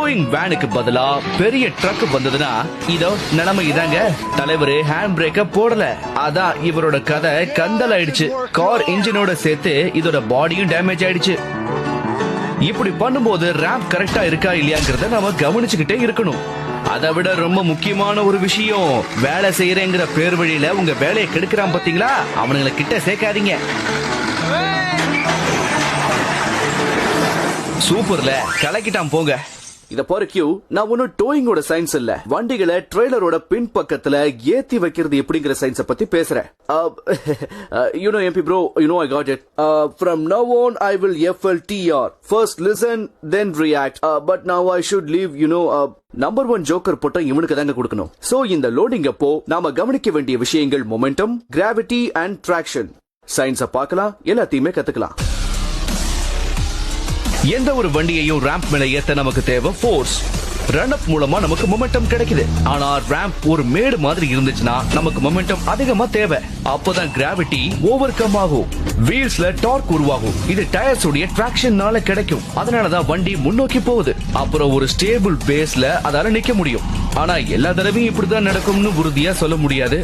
Towing வேனுக்கு பதிலா பெரிய ட்ரக் வந்ததுன்னா இதோ நிலைமை இதாங்க. தலைவரு ஹேண்ட் பிரேக்க போடல, அதான் இவரோட கதை கந்தல் ஆயிடுச்சு. கார் இன்ஜினோட சேர்த்து இதோட பாடியும் டேமேஜ் ஆயிடுச்சு. இப்படி பண்ணும்போது ரேம்ப் கரெக்டா இருக்கா இல்லையாங்கிறத நாம கவனிச்சுக்கிட்டே இருக்கணும். அதை விட ரொம்ப முக்கியமான ஒரு விஷயம், வேலை செய்யறேங்கிற பேர் வழியில உங்க வேலையை கெடுக்கிறான் பாத்தீங்களா, அவனுங்களை கிட்ட சேர்க்காதீங்க. சூப்பர்ல, கலக்கிட்டான் போங்க. இத பாரு கியூ, நான் ஒன்னும் டோயிங்கோட சயின்ஸ் இல்ல, வண்டிகளை ட்ரெய்லரோட பின் பக்கத்துல ஏத்தி வைக்கிறது எப்படிங்கிற சயின்ஸ பத்தி பேசுறேன். You know MP bro, you know I got it. From now on I will FLTR. First listen, then react. But now I should leave, you know, number 1 joker போட்டா இவனுக்கு தாங்க கொடுக்கணும். சோ இந்த லோடிங் அப்போ நாம கவனிக்க வேண்டிய விஷயங்கள் momentum, gravity and traction. Science பார்க்கலாம், எல்லாத்தையுமே கத்துக்கலாம். எந்த ஒரு வண்டியையும் ரேம்ப் மேல ஏத்த நமக்கு தேவை ஃபோர்ஸ். ரன் அப் மூலமா நமக்கு மொமெண்டம் கிடைக்குது. ஆனா ரேம்ப் ஒரு மேடு மாதிரி இருந்துச்சுன்னா நமக்கு மொமெண்டம் அதிகமா தேவை. அப்பதான் கிராவிட்டி ஓவர் கம் ஆகும், வீல்ஸ்ல டார்க் உருவாகும். இது டயர்ஸ் உடைய டிராக்ஷன்னால கிடைக்கும். அதனாலதான் வண்டி முன்னோக்கி போகுது. அப்புறம் ஒரு ஸ்டேபிள் பேஸ்ல அதால நிக்க முடியும். ஆனா எல்லா தடவையும் இப்படிதான் நடக்கும்னு உறுதியா சொல்ல முடியாது.